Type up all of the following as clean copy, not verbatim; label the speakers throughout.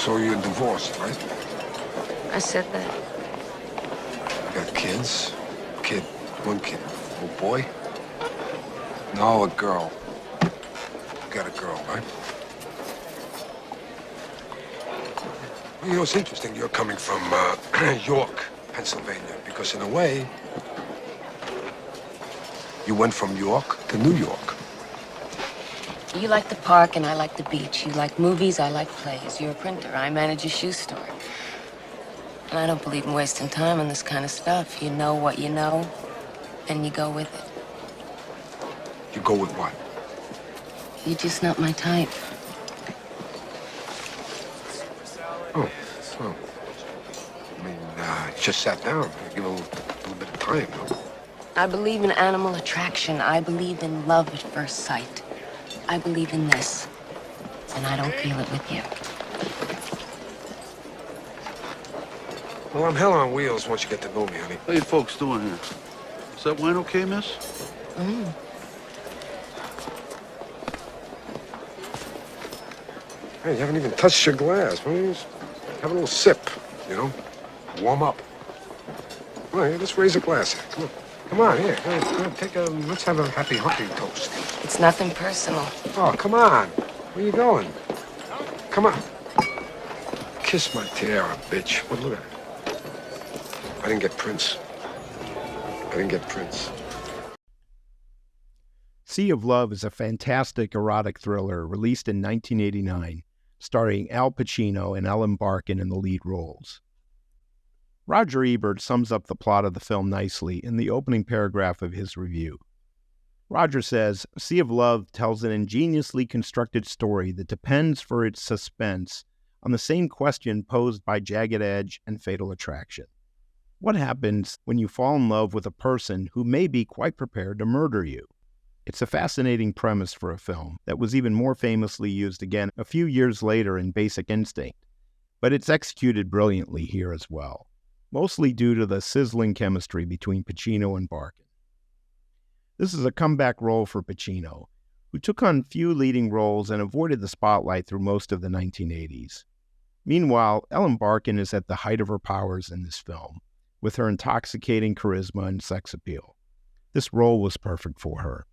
Speaker 1: So you're divorced, right?
Speaker 2: I said that.
Speaker 1: You got kids? Kid. One kid. Oh, boy? No, a girl. You got a girl, right? Well, you know, it's interesting you're coming from York, Pennsylvania, because in a way, you went from York to New York.
Speaker 2: You like the park and I like the beach. You like movies, I like plays. You're a printer, I manage a shoe store. And I don't believe in wasting time on this kind of stuff. You know what you know, and you go with it.
Speaker 1: You go with what?
Speaker 2: You're just not my type.
Speaker 1: Oh, oh. I mean, just sat down. Give a little bit of time, no?
Speaker 2: I believe in animal attraction. I believe in love at first sight. I believe in this, and I don't feel it with you.
Speaker 1: Well, I'm hell on wheels once you get to know me, honey.
Speaker 3: How you folks doing here? Is that wine okay, miss?
Speaker 1: Hey, you haven't even touched your glass. Why don't you just have a little sip, you know? Warm up. Come on, here, let's raise a glass here. Come on. Come on, here. Come on, let's have a happy hunting toast.
Speaker 2: It's nothing personal.
Speaker 1: Oh, come on. Where you going? Come on. Kiss my tiara, bitch. Well, look at it. I didn't get Prince.
Speaker 4: Sea of Love is a fantastic erotic thriller released in 1989, starring Al Pacino and Ellen Barkin in the lead roles. Roger Ebert sums up the plot of the film nicely in the opening paragraph of his review. Roger says, Sea of Love tells an ingeniously constructed story that depends for its suspense on the same question posed by Jagged Edge and Fatal Attraction. What happens when you fall in love with a person who may be quite prepared to murder you? It's a fascinating premise for a film that was even more famously used again a few years later in Basic Instinct, but it's executed brilliantly here as well, mostly due to the sizzling chemistry between Pacino and Barkin. This is a comeback role for Pacino, who took on few leading roles and avoided the spotlight through most of the 1980s. Meanwhile, Ellen Barkin is at the height of her powers in this film, with her intoxicating charisma and sex appeal. This role was perfect for her.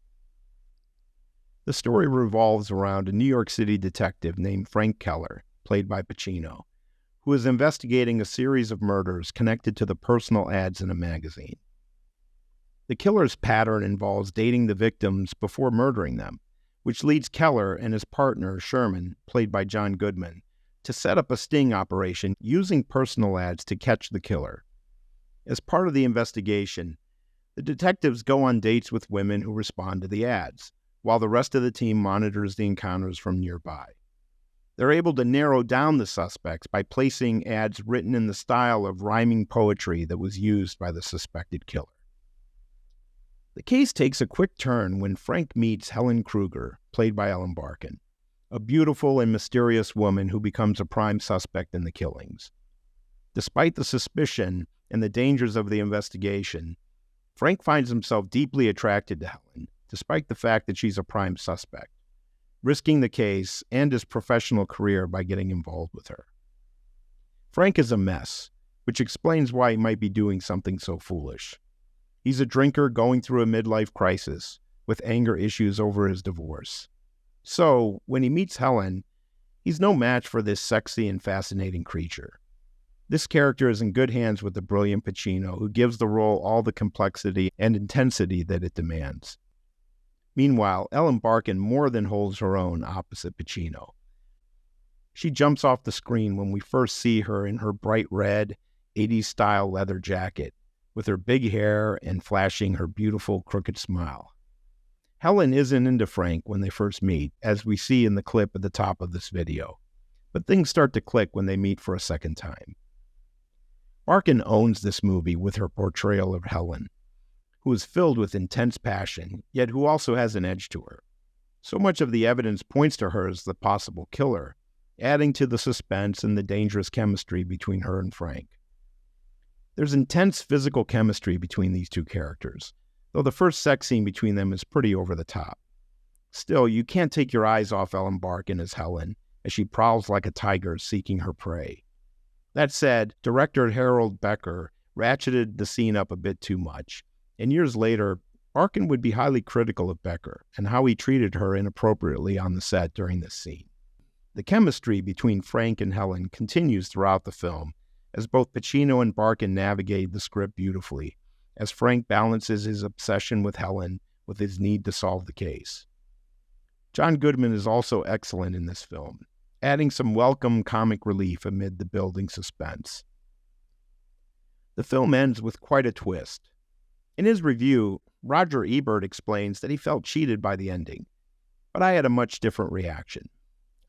Speaker 4: The story revolves around a New York City detective named Frank Keller, played by Pacino, who is investigating a series of murders connected to the personal ads in a magazine. The killer's pattern involves dating the victims before murdering them, which leads Keller and his partner, Sherman, played by John Goodman, to set up a sting operation using personal ads to catch the killer. As part of the investigation, the detectives go on dates with women who respond to the ads, while the rest of the team monitors the encounters from nearby. They're able to narrow down the suspects by placing ads written in the style of rhyming poetry that was used by the suspected killer. The case takes a quick turn when Frank meets Helen Cruger, played by Ellen Barkin, a beautiful and mysterious woman who becomes a prime suspect in the killings. Despite the suspicion and the dangers of the investigation, Frank finds himself deeply attracted to Helen, despite the fact that she's a prime suspect, risking the case and his professional career by getting involved with her. Frank is a mess, which explains why he might be doing something so foolish. He's a drinker going through a midlife crisis, with anger issues over his divorce. So, when he meets Helen, he's no match for this sexy and fascinating creature. This character is in good hands with the brilliant Pacino, who gives the role all the complexity and intensity that it demands. Meanwhile, Ellen Barkin more than holds her own opposite Pacino. She jumps off the screen when we first see her in her bright red, 80s-style leather jacket, with her big hair and flashing her beautiful crooked smile. Helen isn't into Frank when they first meet, as we see in the clip at the top of this video, but things start to click when they meet for a second time. Barkin owns this movie with her portrayal of Helen, who is filled with intense passion, yet who also has an edge to her. So much of the evidence points to her as the possible killer, adding to the suspense and the dangerous chemistry between her and Frank. There's intense physical chemistry between these two characters, though the first sex scene between them is pretty over the top. Still, you can't take your eyes off Ellen Barkin as Helen, as she prowls like a tiger seeking her prey. That said, director Harold Becker ratcheted the scene up a bit too much, and years later, Barkin would be highly critical of Becker and how he treated her inappropriately on the set during this scene. The chemistry between Frank and Helen continues throughout the film, as both Pacino and Barkin navigate the script beautifully, as Frank balances his obsession with Helen with his need to solve the case. John Goodman is also excellent in this film, adding some welcome comic relief amid the building suspense. The film ends with quite a twist. In his review, Roger Ebert explains that he felt cheated by the ending, but I had a much different reaction.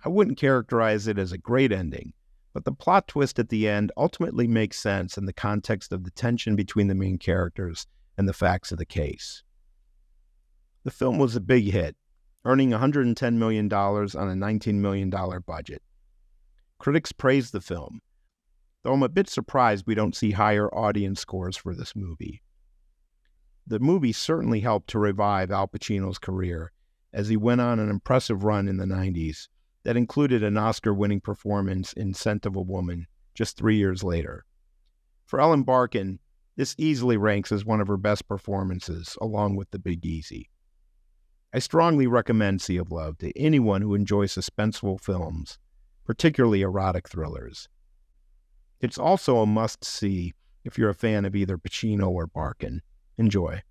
Speaker 4: I wouldn't characterize it as a great ending, but the plot twist at the end ultimately makes sense in the context of the tension between the main characters and the facts of the case. The film was a big hit, earning $110 million on a $19 million budget. Critics praised the film, though I'm a bit surprised we don't see higher audience scores for this movie. The movie certainly helped to revive Al Pacino's career, as he went on an impressive run in the 90s that included an Oscar-winning performance in Scent of a Woman just 3 years later. For Ellen Barkin, this easily ranks as one of her best performances, along with The Big Easy. I strongly recommend Sea of Love to anyone who enjoys suspenseful films, particularly erotic thrillers. It's also a must-see if you're a fan of either Pacino or Barkin. Enjoy.